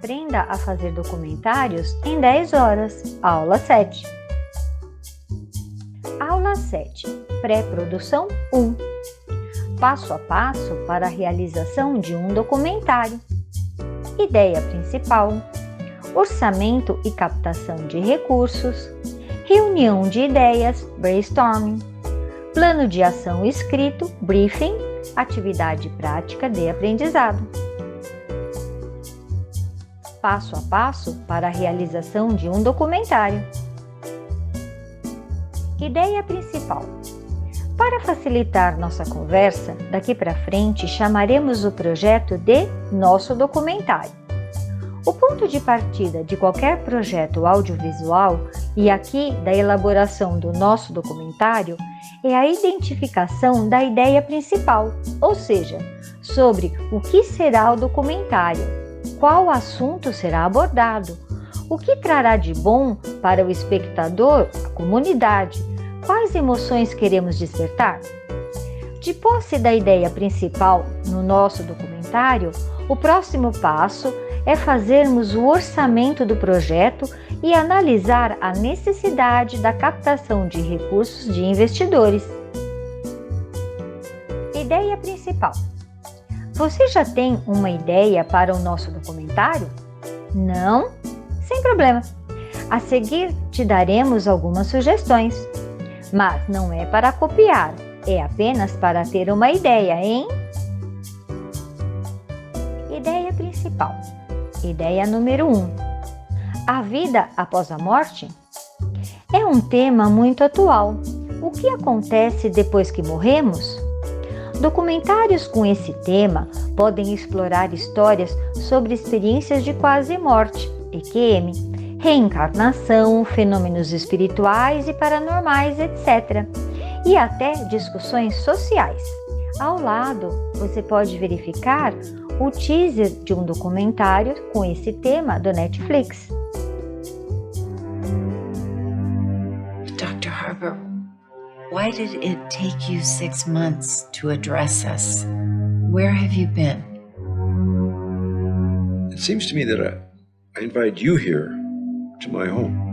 Aprenda a fazer documentários em 10 horas. Aula 7. Aula 7. Pré-produção 1. Passo a passo para a realização de um documentário. Ideia principal. Orçamento e captação de recursos. Reunião de ideias, brainstorming. Plano de ação escrito, briefing. Atividade prática de aprendizado. Passo a passo para a realização de um documentário. Ideia principal. Para facilitar nossa conversa, daqui para frente chamaremos o projeto de nosso documentário. O ponto de partida de qualquer projeto audiovisual e aqui da elaboração do nosso documentário é a identificação da ideia principal, ou seja, sobre o que será o documentário, qual assunto será abordado, o que trará de bom para o espectador, a comunidade, quais emoções queremos despertar. De posse da ideia principal no nosso documentário, o próximo passo é fazermos o orçamento do projeto e analisar a necessidade da captação de recursos de investidores. Ideia principal. Você já tem uma ideia para o nosso documentário? Não? Sem problema. A seguir te daremos algumas sugestões, mas não é para copiar, é apenas para ter uma ideia, hein? Ideia principal. Ideia número 1. A vida após a morte? É um tema muito atual. O que acontece depois que morremos? Documentários com esse tema podem explorar histórias sobre experiências de quase morte, EQM, reencarnação, fenômenos espirituais e paranormais, etc. E até discussões sociais. Ao lado, você pode verificar o teaser de um documentário com esse tema do Netflix. Dr. Harper, why did it take you 6 months to address us? Where have you been? It seems to me that I invite you here to my home.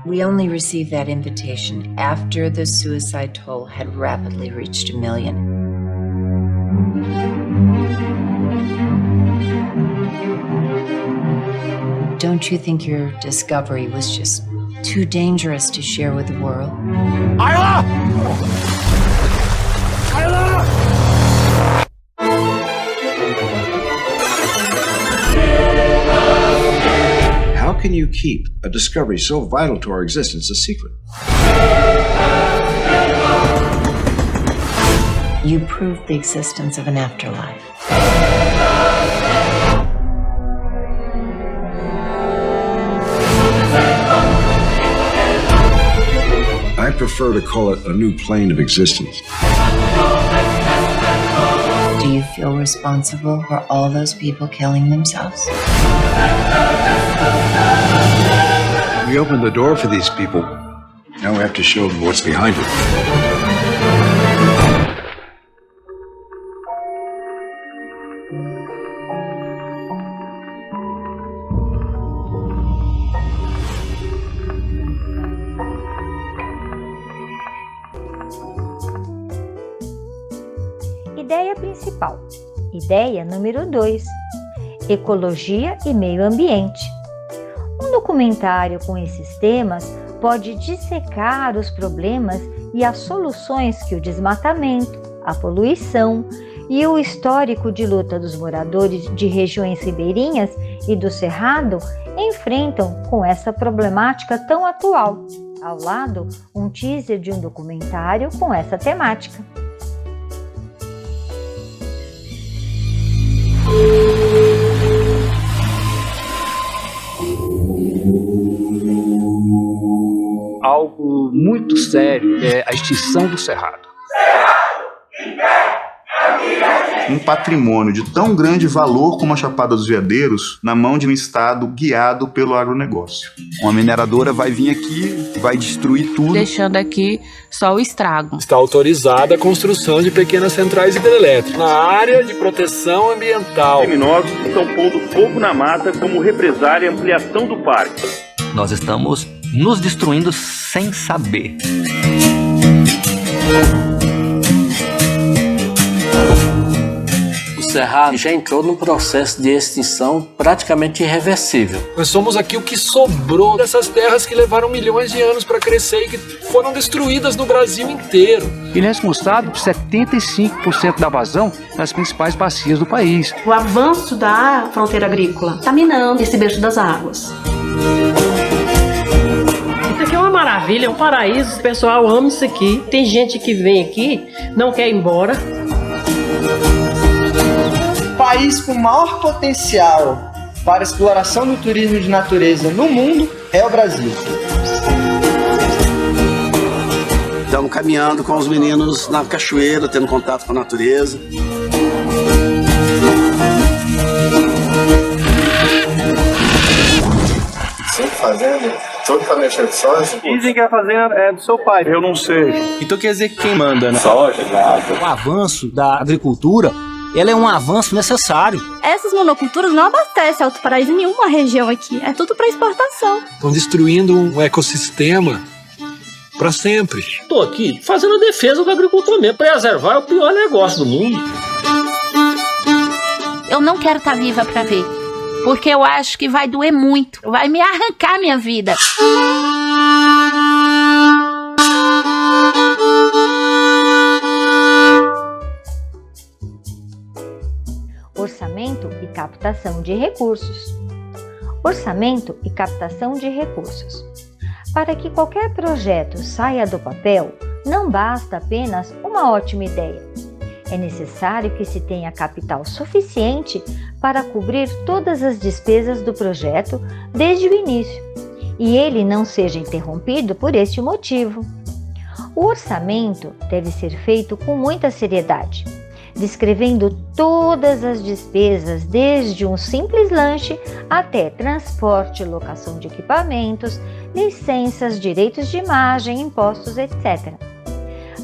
We only received that invitation after the suicide toll had rapidly reached 1 million. Don't you think your discovery was just too dangerous to share with the world? Isla! Isla! How can you keep a discovery so vital to our existence a secret? You proved the existence of an afterlife. I prefer to call it a new plane of existence. Do you feel responsible for all those people killing themselves? We opened the door for these people. Now we have to show them what's behind it. Ideia principal. Ideia número 2. Ecologia e meio ambiente. Um documentário com esses temas pode dissecar os problemas e as soluções que o desmatamento, a poluição e o histórico de luta dos moradores de regiões ribeirinhas e do Cerrado enfrentam com essa problemática tão atual. Ao lado, um teaser de um documentário com essa temática. Algo muito sério é a extinção do cerrado. Cerrado, em pé, a minha um patrimônio de tão grande valor como a Chapada dos Veadeiros na mão de um Estado guiado pelo agronegócio. Uma mineradora vai vir aqui, vai destruir tudo, deixando aqui só o estrago. Está autorizada a construção de pequenas centrais hidrelétricas na área de proteção ambiental. Criminosos estão pondo fogo na mata como represália à ampliação do parque. Nós estamos nos destruindo sem saber. O Cerrado já entrou num processo de extinção praticamente irreversível. Nós somos aqui o que sobrou dessas terras que levaram milhões de anos para crescer e que foram destruídas no Brasil inteiro. E nesse mostrado, 75% da vazão nas principais bacias do país. O avanço da fronteira agrícola está minando esse berço das águas. Isso aqui é uma maravilha, é um paraíso. O pessoal ama isso aqui. Tem gente que vem aqui, não quer ir embora. O país com maior potencial para a exploração do turismo de natureza no mundo é o Brasil. Estamos caminhando com os meninos na cachoeira, tendo contato com a natureza. Sempre fazendo, todo tá mexendo de soja. Dizem que a fazenda é do seu pai. Eu não sei. Então quer dizer que quem manda, né? Soja, nada. O avanço da agricultura, ela é um avanço necessário. Essas monoculturas não abastecem Alto Paraíso em nenhuma região aqui. É tudo para exportação. Estão destruindo um ecossistema para sempre. Estou aqui fazendo a defesa do agricultor mesmo. Preservar é o pior negócio do mundo. Eu não quero estar viva para ver, porque eu acho que vai doer muito. Vai me arrancar minha vida. Orçamento e captação de recursos. Orçamento e captação de recursos. Para que qualquer projeto saia do papel, não basta apenas uma ótima ideia. É necessário que se tenha capital suficiente para cobrir todas as despesas do projeto desde o início, e ele não seja interrompido por este motivo. O orçamento deve ser feito com muita seriedade, descrevendo todas as despesas, desde um simples lanche até transporte, locação de equipamentos, licenças, direitos de imagem, impostos, etc.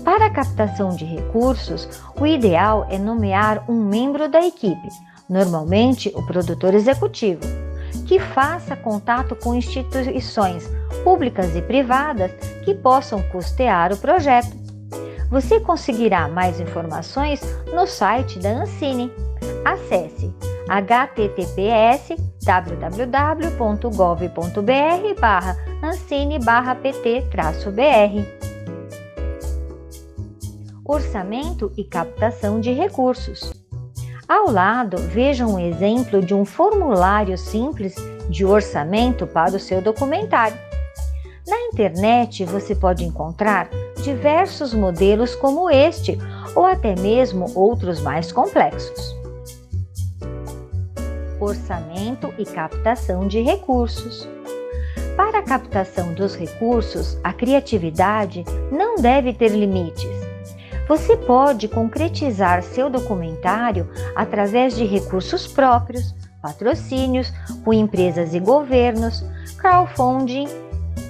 Para a captação de recursos, o ideal é nomear um membro da equipe, normalmente o produtor executivo, que faça contato com instituições públicas e privadas que possam custear o projeto. Você conseguirá mais informações no site da Ancine. Acesse https://gov.br/ancine/pt-br. Orçamento e captação de recursos. Ao lado, veja um exemplo de um formulário simples de orçamento para o seu documentário. Na internet, você pode encontrar diversos modelos como este, ou até mesmo outros mais complexos. Orçamento e captação de recursos. Para a captação dos recursos, a criatividade não deve ter limites. Você pode concretizar seu documentário através de recursos próprios, patrocínios com empresas e governos, crowdfunding,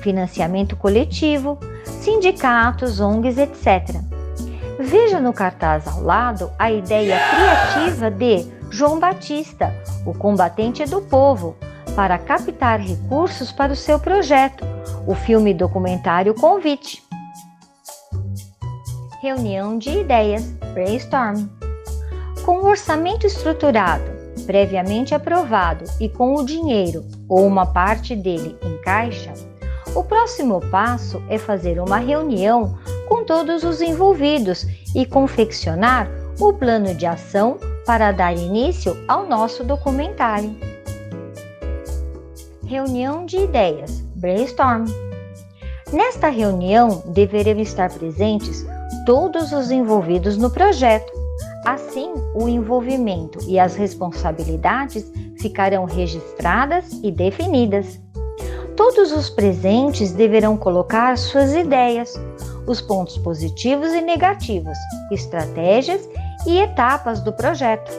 financiamento coletivo, sindicatos, ONGs, etc. Veja no cartaz ao lado a ideia criativa de João Batista, o combatente do povo, para captar recursos para o seu projeto, o filme documentário Convite. Reunião de ideias, brainstorm. Com o orçamento estruturado, previamente aprovado e com o dinheiro ou uma parte dele em caixa, o próximo passo é fazer uma reunião com todos os envolvidos e confeccionar o plano de ação para dar início ao nosso documentário. Reunião de ideias, brainstorm. Nesta reunião deverão estar presentes todos os envolvidos no projeto. Assim, o envolvimento e as responsabilidades ficarão registradas e definidas. Todos os presentes deverão colocar suas ideias, os pontos positivos e negativos, estratégias e etapas do projeto.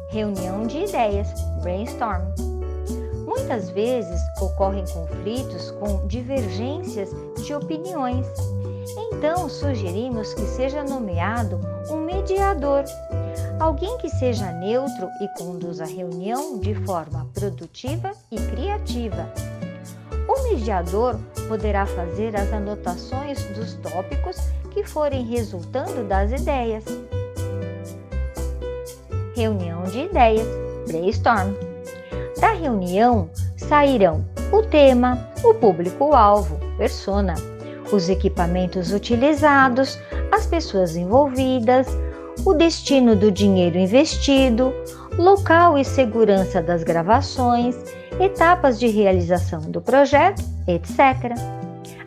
Reunião de ideias, brainstorm. Muitas vezes ocorrem conflitos com divergências de opiniões. Então, sugerimos que seja nomeado um mediador, alguém que seja neutro e conduza a reunião de forma produtiva e criativa. O mediador poderá fazer as anotações dos tópicos que forem resultando das ideias. Reunião de ideias, brainstorm. Da reunião sairão o tema, o público-alvo, persona, os equipamentos utilizados, as pessoas envolvidas, o destino do dinheiro investido, local e segurança das gravações, etapas de realização do projeto, etc.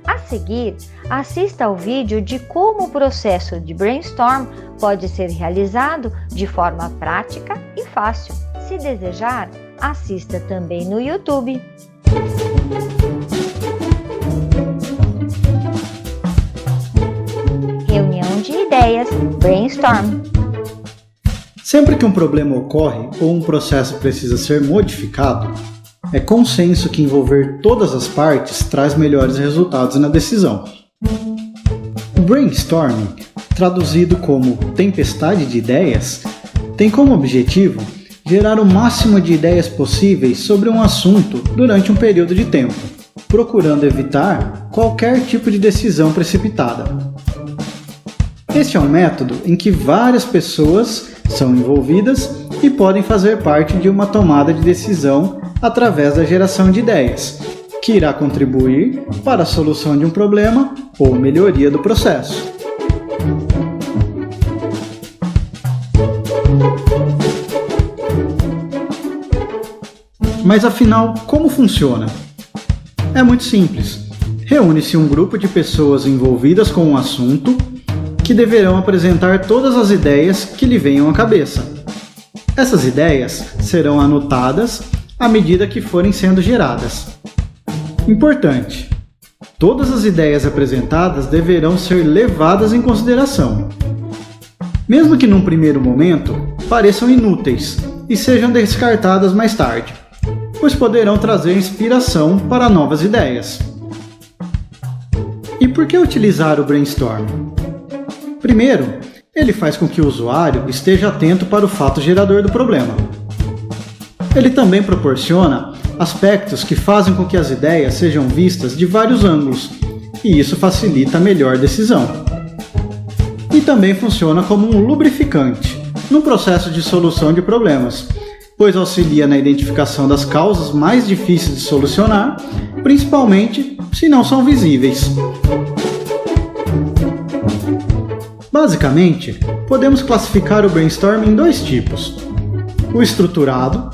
A seguir, assista ao vídeo de como o processo de brainstorm pode ser realizado de forma prática e fácil. Se desejar, assista também no YouTube. Reunião de ideias, brainstorm. Sempre que um problema ocorre ou um processo precisa ser modificado, é consenso que envolver todas as partes traz melhores resultados na decisão. O brainstorming, traduzido como tempestade de ideias, tem como objetivo gerar o máximo de ideias possíveis sobre um assunto durante um período de tempo, procurando evitar qualquer tipo de decisão precipitada. Este é um método em que várias pessoas são envolvidas e podem fazer parte de uma tomada de decisão através da geração de ideias, que irá contribuir para a solução de um problema ou melhoria do processo. Mas afinal, como funciona? É muito simples. Reúne-se um grupo de pessoas envolvidas com um assunto que deverão apresentar todas as ideias que lhe venham à cabeça. Essas ideias serão anotadas à medida que forem sendo geradas. Importante: todas as ideias apresentadas deverão ser levadas em consideração. Mesmo que num primeiro momento pareçam inúteis e sejam descartadas mais tarde, pois poderão trazer inspiração para novas ideias. E por que utilizar o brainstorm? Primeiro, ele faz com que o usuário esteja atento para o fato gerador do problema. Ele também proporciona aspectos que fazem com que as ideias sejam vistas de vários ângulos, e isso facilita a melhor decisão. E também funciona como um lubrificante no processo de solução de problemas, pois auxilia na identificação das causas mais difíceis de solucionar, principalmente se não são visíveis. Basicamente, podemos classificar o brainstorm em dois tipos: o estruturado,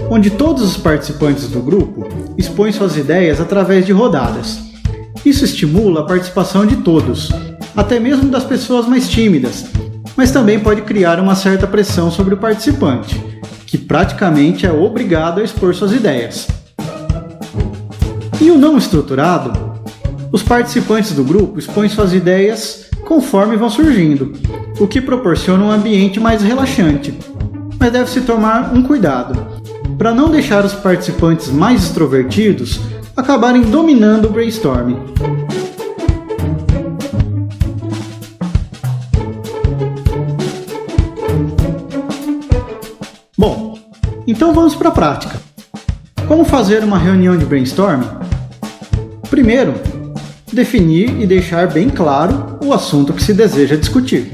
onde todos os participantes do grupo expõem suas ideias através de rodadas. Isso estimula a participação de todos, até mesmo das pessoas mais tímidas, mas também pode criar uma certa pressão sobre o participante, que praticamente é obrigado a expor suas ideias. E o não estruturado? Os participantes do grupo expõem suas ideias conforme vão surgindo, o que proporciona um ambiente mais relaxante. Mas deve-se tomar um cuidado, para não deixar os participantes mais extrovertidos acabarem dominando o brainstorming. Bom, então vamos para a prática. Como fazer uma reunião de brainstorming? Primeiro, definir e deixar bem claro o assunto que se deseja discutir.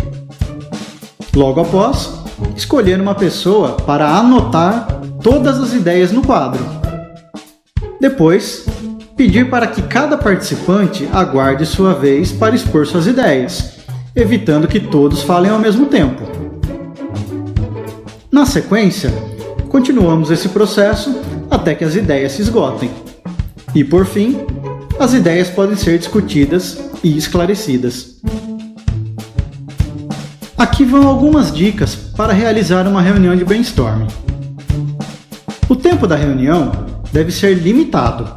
Logo após, escolher uma pessoa para anotar todas as ideias no quadro. Depois, pedir para que cada participante aguarde sua vez para expor suas ideias, evitando que todos falem ao mesmo tempo. Na sequência, continuamos esse processo até que as ideias se esgotem. E por fim, as ideias podem ser discutidas e esclarecidas. Aqui vão algumas dicas para realizar uma reunião de brainstorming. O tempo da reunião deve ser limitado,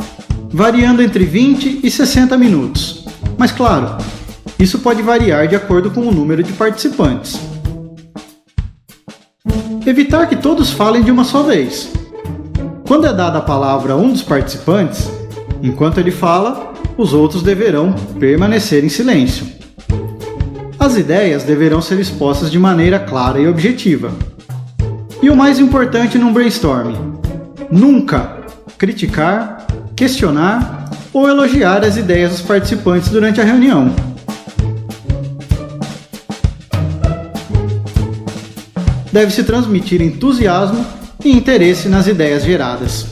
variando entre 20 e 60 minutos. Mas claro, Isso pode variar de acordo com o número de participantes. Evitar que todos falem de uma só vez. Quando é dada a palavra a um dos participantes, enquanto ele fala, os outros deverão permanecer em silêncio. As ideias deverão ser expostas de maneira clara e objetiva. E o mais importante num brainstorming: nunca criticar, questionar ou elogiar as ideias dos participantes durante a reunião. Deve-se transmitir entusiasmo e interesse nas ideias geradas.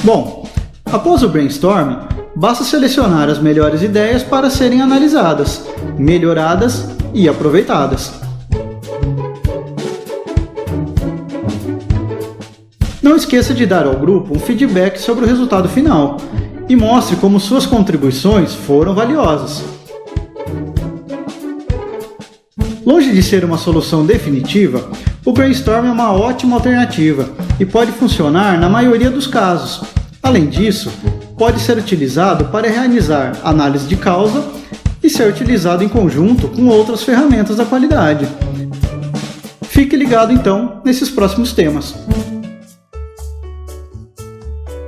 Bom, após o brainstorming, basta selecionar as melhores ideias para serem analisadas, melhoradas e aproveitadas. Não esqueça de dar ao grupo um feedback sobre o resultado final e mostre como suas contribuições foram valiosas. Longe de ser uma solução definitiva, o brainstorm é uma ótima alternativa e pode funcionar na maioria dos casos. Além disso, pode ser utilizado para realizar análise de causa e ser utilizado em conjunto com outras ferramentas da qualidade. Fique ligado então nesses próximos temas.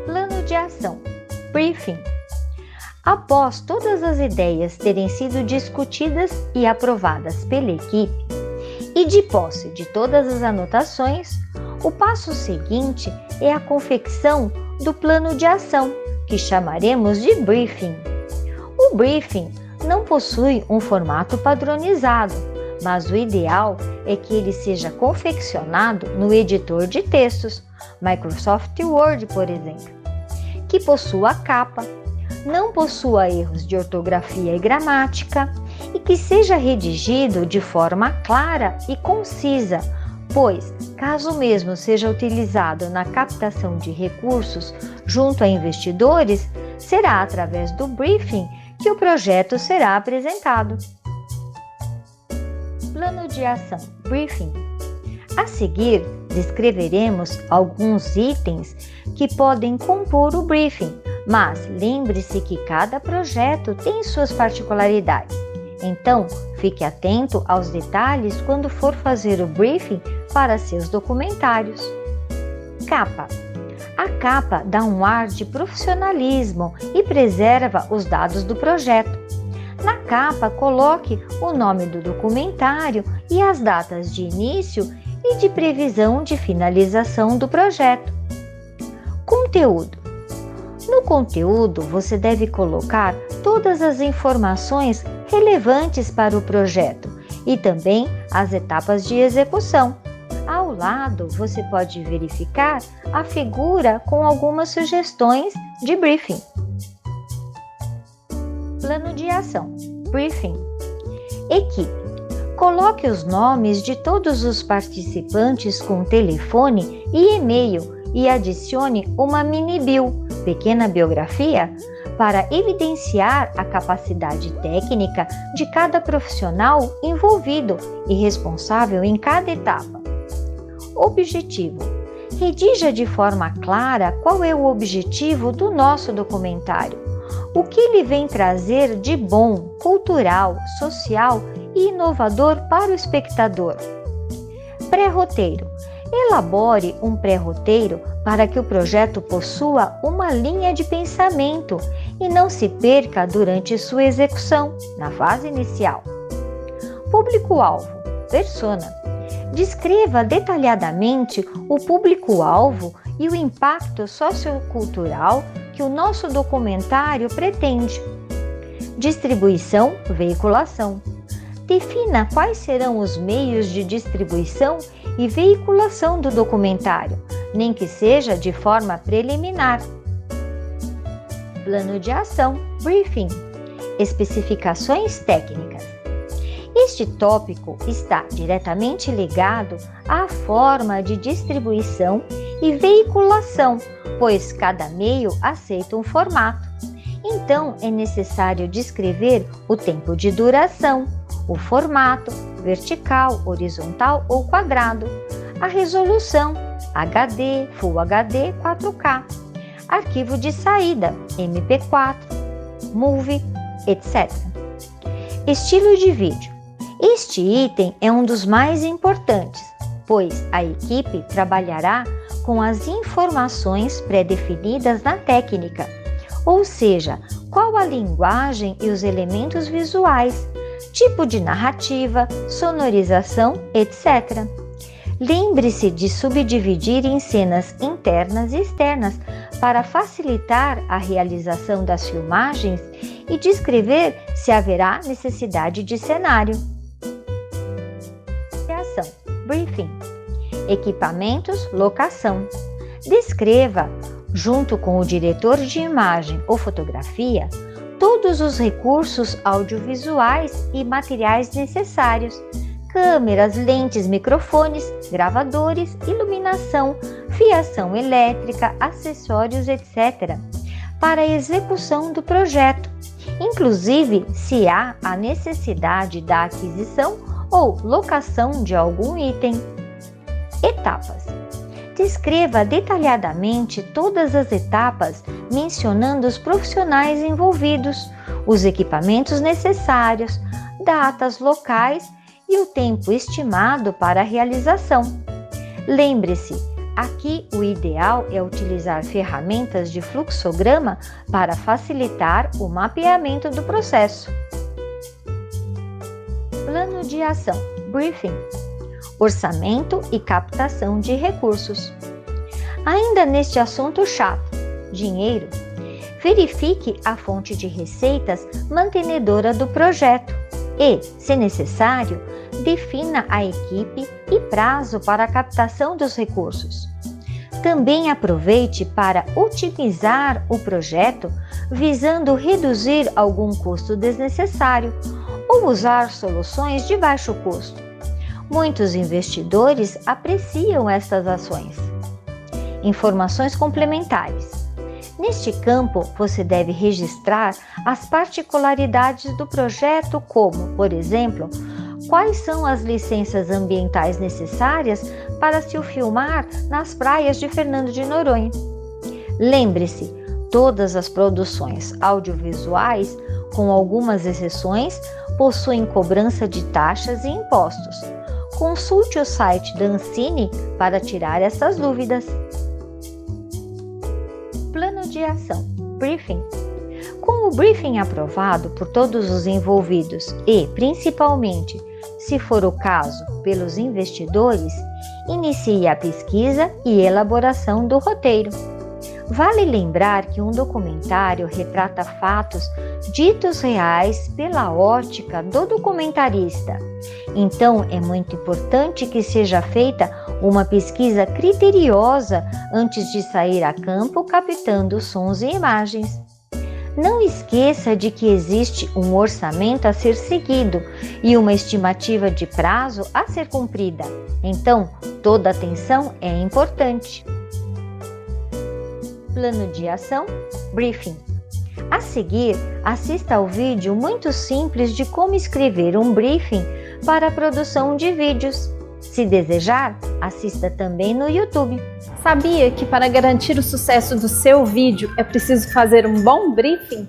Plano de ação, briefing. Após todas as ideias terem sido discutidas e aprovadas pela equipe, e de posse de todas as anotações, o passo seguinte é a confecção do plano de ação, que chamaremos de briefing. O briefing não possui um formato padronizado, mas o ideal é que ele seja confeccionado no editor de textos, Microsoft Word, por exemplo, que possua capa, não possua erros de ortografia e gramática e que seja redigido de forma clara e concisa, pois, caso mesmo seja utilizado na captação de recursos junto a investidores, será através do briefing que o projeto será apresentado. Plano de ação, briefing. A seguir, descreveremos alguns itens que podem compor o briefing, mas lembre-se que cada projeto tem suas particularidades. Então, fique atento aos detalhes quando for fazer o briefing para seus documentários. Capa. A capa dá um ar de profissionalismo e preserva os dados do projeto. Na capa, coloque o nome do documentário e as datas de início e de previsão de finalização do projeto. Conteúdo. No conteúdo, você deve colocar todas as informações relevantes para o projeto e também as etapas de execução. Ao lado, você pode verificar a figura com algumas sugestões de briefing. Plano de ação, briefing. Equipe. Coloque os nomes de todos os participantes com telefone e e-mail e adicione uma mini-bio, pequena biografia, para evidenciar a capacidade técnica de cada profissional envolvido e responsável em cada etapa. Objetivo. Redija de forma clara qual é o objetivo do nosso documentário, o que ele vem trazer de bom, cultural, social e inovador para o espectador. Pré-roteiro. Elabore um pré-roteiro para que o projeto possua uma linha de pensamento e não se perca durante sua execução, na fase inicial. Público-alvo, persona. Descreva detalhadamente o público-alvo e o impacto sociocultural que o nosso documentário pretende. Distribuição, veiculação. Defina quais serão os meios de distribuição e veiculação do documentário, nem que seja de forma preliminar. Plano de ação, briefing. Especificações técnicas. Este tópico está diretamente ligado à forma de distribuição e veiculação, pois cada meio aceita um formato. Então, é necessário descrever o tempo de duração, o formato, vertical, horizontal ou quadrado, a resolução, HD, Full HD, 4K, arquivo de saída, MP4, Movie, etc. Estilo de vídeo. Este item é um dos mais importantes, pois a equipe trabalhará com as informações pré-definidas na técnica, ou seja, qual a linguagem e os elementos visuais, tipo de narrativa, sonorização, etc. Lembre-se de subdividir em cenas internas e externas para facilitar a realização das filmagens e descrever se haverá necessidade de cenário. Ação, briefing. Equipamentos, locação. Descreva, junto com o diretor de imagem ou fotografia, todos os recursos audiovisuais e materiais necessários: câmeras, lentes, microfones, gravadores, iluminação, fiação elétrica, acessórios, etc., para a execução do projeto, inclusive se há a necessidade da aquisição ou locação de algum item. Etapas. Descreva detalhadamente todas as etapas, mencionando os profissionais envolvidos, os equipamentos necessários, datas, locais e o tempo estimado para a realização. Lembre-se, aqui o ideal é utilizar ferramentas de fluxograma para facilitar o mapeamento do processo. Plano de ação, briefing. Orçamento e captação de recursos. Ainda neste assunto chato, dinheiro, verifique a fonte de receitas mantenedora do projeto e, se necessário, defina a equipe e prazo para a captação dos recursos. Também aproveite para otimizar o projeto, visando reduzir algum custo desnecessário ou usar soluções de baixo custo. Muitos investidores apreciam estas ações. Informações complementares. Neste campo, você deve registrar as particularidades do projeto, como, por exemplo, quais são as licenças ambientais necessárias para se filmar nas praias de Fernando de Noronha. Lembre-se, todas as produções audiovisuais, com algumas exceções, possuem cobrança de taxas e impostos. Consulte o site da Ancine para tirar essas dúvidas. Plano de ação, briefing. Com o briefing aprovado por todos os envolvidos e, principalmente, se for o caso, pelos investidores, inicie a pesquisa e elaboração do roteiro. Vale lembrar que um documentário retrata fatos ditos reais pela ótica do documentarista. Então, é muito importante que seja feita uma pesquisa criteriosa antes de sair a campo captando sons e imagens. Não esqueça de que existe um orçamento a ser seguido e uma estimativa de prazo a ser cumprida. Então, toda atenção é importante. Plano de ação, briefing. A seguir, assista ao vídeo muito simples de como escrever um briefing para a produção de vídeos. Se desejar, assista também no YouTube. Sabia que para garantir o sucesso do seu vídeo é preciso fazer um bom briefing?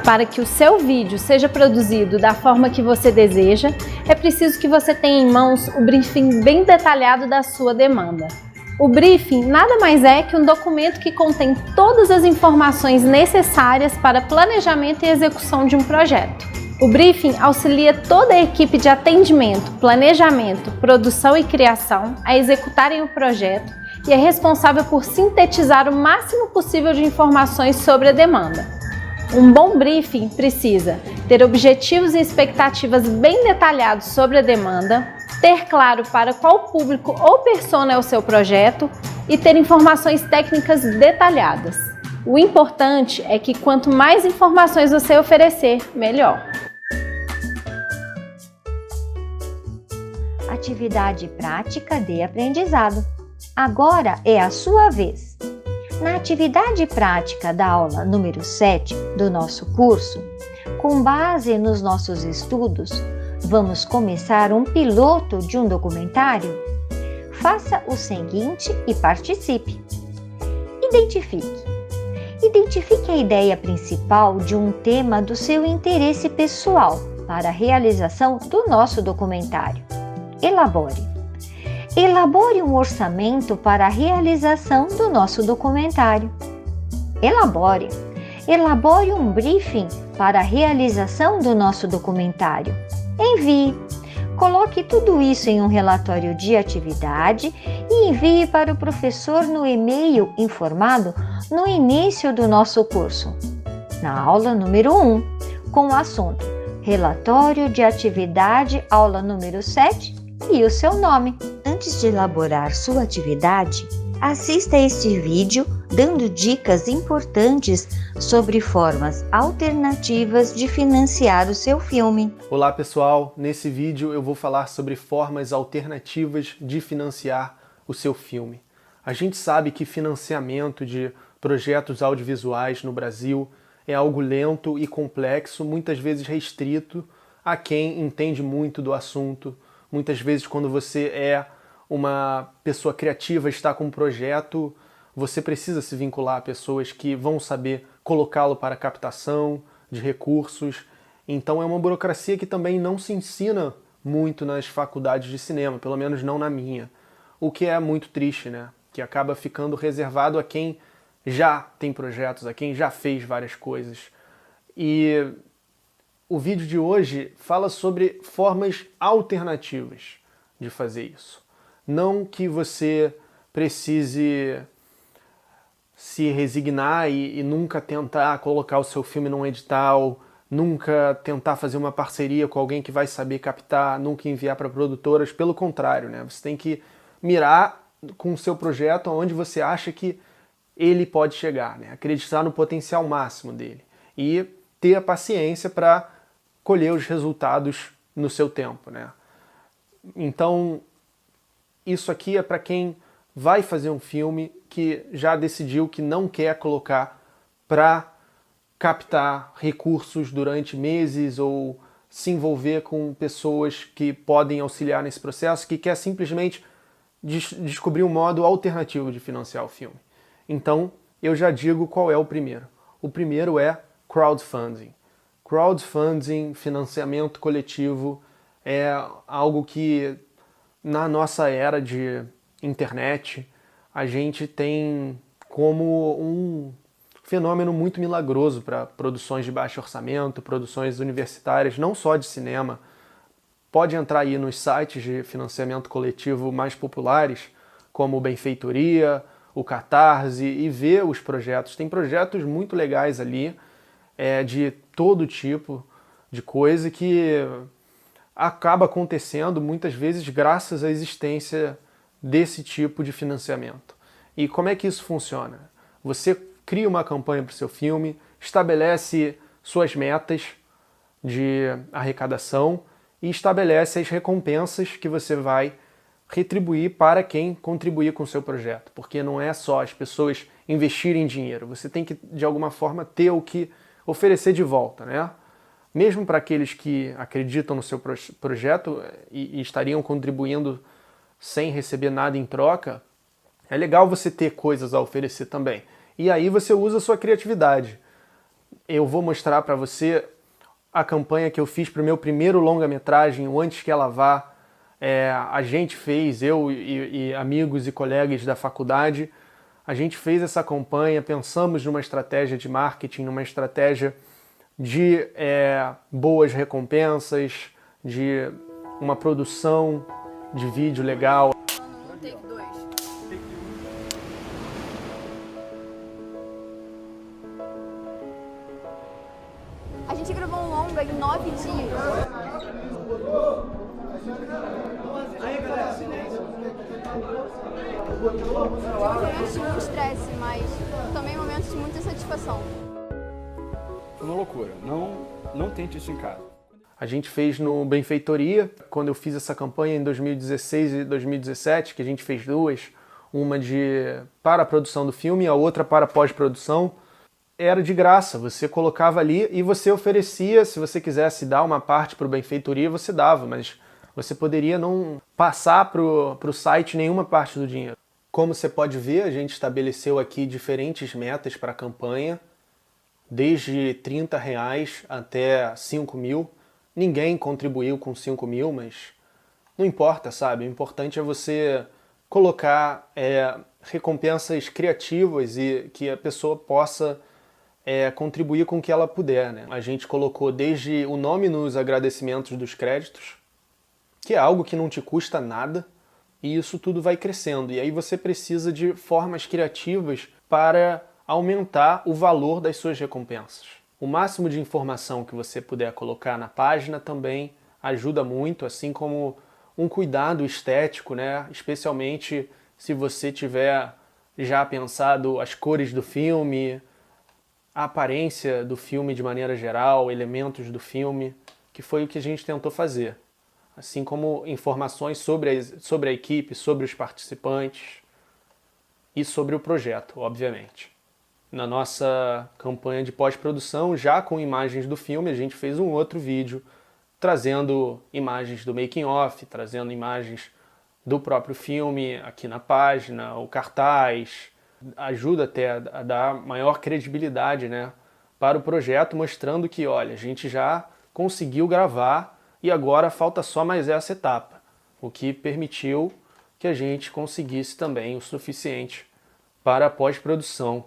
Para que o seu vídeo seja produzido da forma que você deseja, é preciso que você tenha em mãos o briefing bem detalhado da sua demanda. O briefing nada mais é que um documento que contém todas as informações necessárias para planejamento e execução de um projeto. O briefing auxilia toda a equipe de atendimento, planejamento, produção e criação a executarem o projeto e é responsável por sintetizar o máximo possível de informações sobre a demanda. Um bom briefing precisa ter objetivos e expectativas bem detalhados sobre a demanda, ter claro para qual público ou persona é o seu projeto e ter informações técnicas detalhadas. O importante é que quanto mais informações você oferecer, melhor. Atividade prática de aprendizado. Agora é a sua vez. Na atividade prática da aula número 7 do nosso curso, com base nos nossos estudos, vamos começar um piloto de um documentário? Faça o seguinte e participe. Identifique. Identifique a ideia principal de um tema do seu interesse pessoal para a realização do nosso documentário. Elabore. Elabore um orçamento para a realização do nosso documentário. Elabore. Elabore um briefing para a realização do nosso documentário. Envie. Coloque tudo isso em um relatório de atividade e envie para o professor no e-mail informado no início do nosso curso, na aula número 1, com o assunto Relatório de Atividade, aula número 7 e o seu nome. Antes de elaborar sua atividade, assista a este vídeo dando dicas importantes sobre formas alternativas de financiar o seu filme. Olá pessoal, nesse vídeo eu vou falar sobre formas alternativas de financiar o seu filme. A gente sabe que financiamento de projetos audiovisuais no Brasil é algo lento e complexo, muitas vezes restrito a quem entende muito do assunto. Muitas vezes quando você é uma pessoa criativa, está com um projeto, você precisa se vincular a pessoas que vão saber colocá-lo para captação de recursos. Então é uma burocracia que também não se ensina muito nas faculdades de cinema, pelo menos não na minha. O que é muito triste, né? Que acaba ficando reservado a quem já tem projetos, a quem já fez várias coisas. E o vídeo de hoje fala sobre formas alternativas de fazer isso. Não que você precise se resignar e nunca tentar colocar o seu filme num edital, nunca tentar fazer uma parceria com alguém que vai saber captar, nunca enviar para produtoras. Pelo contrário, né? Você tem que mirar com o seu projeto aonde você acha que ele pode chegar, né? Acreditar no potencial máximo dele e ter a paciência para colher os resultados no seu tempo, né? Então, isso aqui é para quem vai fazer um filme que já decidiu que não quer colocar para captar recursos durante meses ou se envolver com pessoas que podem auxiliar nesse processo, que quer simplesmente descobrir um modo alternativo de financiar o filme. Então, eu já digo qual é o primeiro. O primeiro é crowdfunding. Crowdfunding, financiamento coletivo, é algo que na nossa era de internet a gente tem como um fenômeno muito milagroso para produções de baixo orçamento, produções universitárias, não só de cinema. Pode entrar aí nos sites de financiamento coletivo mais populares, como o Benfeitoria, o Catarse, e ver os projetos. Tem projetos muito legais ali, de todo tipo de coisa que acaba acontecendo muitas vezes graças à existência desse tipo de financiamento. E como é que isso funciona? Você cria uma campanha para o seu filme, estabelece suas metas de arrecadação e estabelece as recompensas que você vai retribuir para quem contribuir com o seu projeto. Porque não é só as pessoas investirem dinheiro, você tem que, de alguma forma, ter o que oferecer de volta, né? Mesmo para aqueles que acreditam no seu projeto e estariam contribuindo sem receber nada em troca, é legal você ter coisas a oferecer também. E aí você usa a sua criatividade. Eu vou mostrar para você a campanha que eu fiz para o meu primeiro longa-metragem, o Antes Que Ela Vá. A gente fez, eu e amigos e colegas da faculdade, a gente fez essa campanha, pensamos numa estratégia de marketing, numa estratégia de boas recompensas, de uma produção de vídeo legal. Take 2. A gente gravou um longa em 9 dias. Tive momentos de muito estresse, mas também momentos de muita satisfação. Foi uma loucura. Não tente isso em casa. A gente fez no Benfeitoria, quando eu fiz essa campanha em 2016 e 2017, que a gente fez duas, uma para a produção do filme e a outra para a pós-produção. Era de graça, você colocava ali e você oferecia, se você quisesse dar uma parte para o Benfeitoria, você dava, mas você poderia não passar para o site nenhuma parte do dinheiro. Como você pode ver, a gente estabeleceu aqui diferentes metas para a campanha, desde R$30 até 5 mil. Ninguém contribuiu com 5 mil, mas não importa, sabe? O importante é você colocar recompensas criativas e que a pessoa possa contribuir com o que ela puder, né? A gente colocou desde o nome nos agradecimentos dos créditos, que é algo que não te custa nada, e isso tudo vai crescendo. E aí você precisa de formas criativas para aumentar o valor das suas recompensas. O máximo de informação que você puder colocar na página também ajuda muito, assim como um cuidado estético, né? Especialmente se você tiver já pensado as cores do filme, a aparência do filme de maneira geral, elementos do filme, que foi o que a gente tentou fazer. Assim como informações sobre a equipe, sobre os participantes e sobre o projeto, obviamente. Na nossa campanha de pós-produção, já com imagens do filme, a gente fez um outro vídeo trazendo imagens do making of, trazendo imagens do próprio filme aqui na página, o cartaz. Ajuda até a dar maior credibilidade, né, para o projeto, mostrando que, olha, a gente já conseguiu gravar e agora falta só mais essa etapa, o que permitiu que a gente conseguisse também o suficiente para a pós-produção.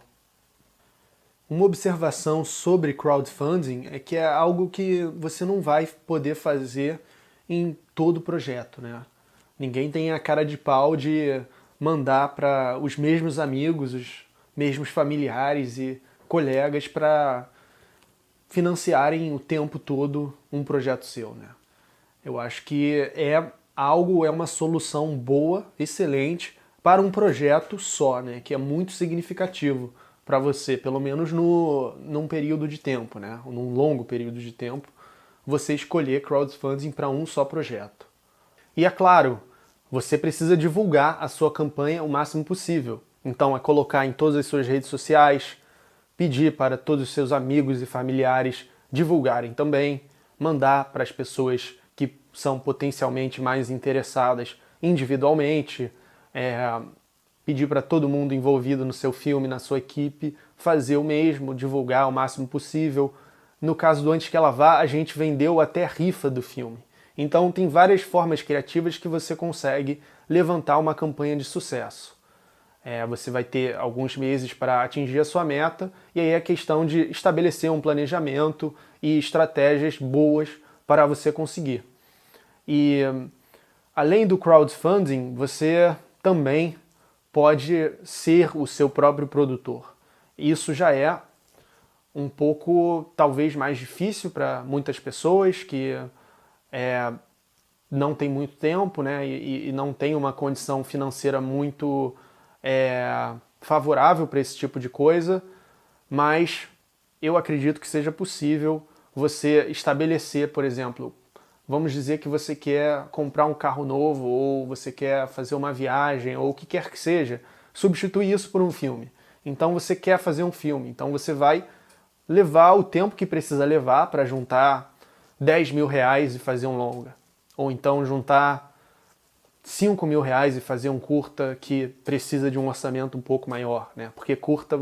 Uma observação sobre crowdfunding é que é algo que você não vai poder fazer em todo o projeto, né? Ninguém tem a cara de pau de mandar para os mesmos amigos, os mesmos familiares e colegas para financiarem o tempo todo um projeto seu, né? Eu acho que é uma solução boa, excelente, para um projeto só, né? Que é muito significativo para você, pelo menos num período de tempo, né? Num longo período de tempo, você escolher crowdfunding para um só projeto. E é claro, você precisa divulgar a sua campanha o máximo possível. Então é colocar em todas as suas redes sociais, pedir para todos os seus amigos e familiares divulgarem também, mandar para as pessoas que são potencialmente mais interessadas individualmente, pedir para todo mundo envolvido no seu filme, na sua equipe, fazer o mesmo, divulgar o máximo possível. No caso do Antes Que Ela Vá, a gente vendeu até rifa do filme. Então tem várias formas criativas que você consegue levantar uma campanha de sucesso. Você vai ter alguns meses para atingir a sua meta, e aí é questão de estabelecer um planejamento e estratégias boas para você conseguir. E além do crowdfunding, você também pode ser o seu próprio produtor. Isso já é um pouco, talvez, mais difícil para muitas pessoas que não tem muito tempo, né, e não tem uma condição financeira muito favorável para esse tipo de coisa, mas eu acredito que seja possível você estabelecer, por exemplo, vamos dizer que você quer comprar um carro novo, ou você quer fazer uma viagem, ou o que quer que seja, substituir isso por um filme. Então você quer fazer um filme, então você vai levar o tempo que precisa levar para juntar R$10 mil e fazer um longa. Ou então juntar R$5 mil e fazer um curta que precisa de um orçamento um pouco maior, né? Porque curta,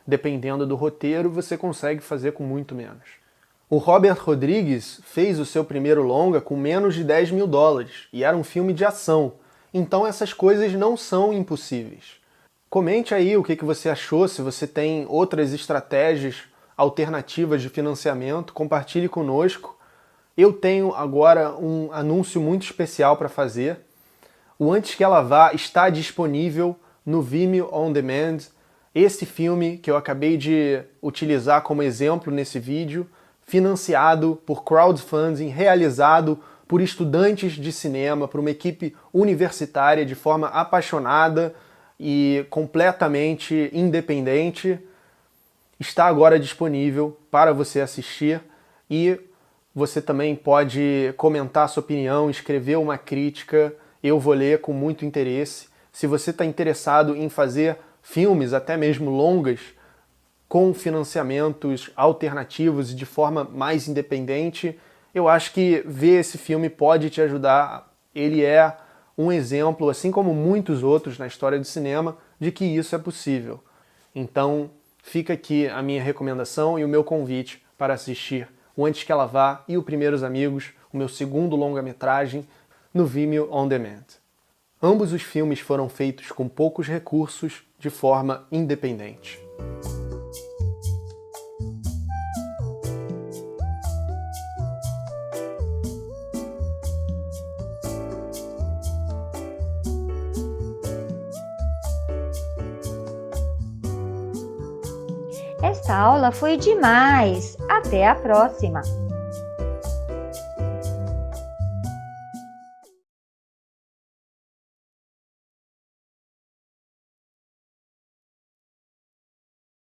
dependendo do roteiro, você consegue fazer com muito menos. O Robert Rodrigues fez o seu primeiro longa com menos de $10 mil, e era um filme de ação. Então essas coisas não são impossíveis. Comente aí o que você achou, se você tem outras estratégias alternativas de financiamento, compartilhe conosco. Eu tenho agora um anúncio muito especial para fazer. O Antes Que Ela Vá está disponível no Vimeo On Demand. Esse filme que eu acabei de utilizar como exemplo nesse vídeo, financiado por crowdfunding, realizado por estudantes de cinema, por uma equipe universitária de forma apaixonada e completamente independente, está agora disponível para você assistir, e você também pode comentar sua opinião, escrever uma crítica, eu vou ler com muito interesse. Se você está interessado em fazer filmes, até mesmo longas, com financiamentos alternativos e de forma mais independente, eu acho que ver esse filme pode te ajudar. Ele é um exemplo, assim como muitos outros na história do cinema, de que isso é possível. Então, fica aqui a minha recomendação e o meu convite para assistir o Antes que Ela Vá e o Primeiros Amigos, o meu segundo longa-metragem, no Vimeo On Demand. Ambos os filmes foram feitos com poucos recursos, de forma independente. Esta aula foi demais! Até a próxima!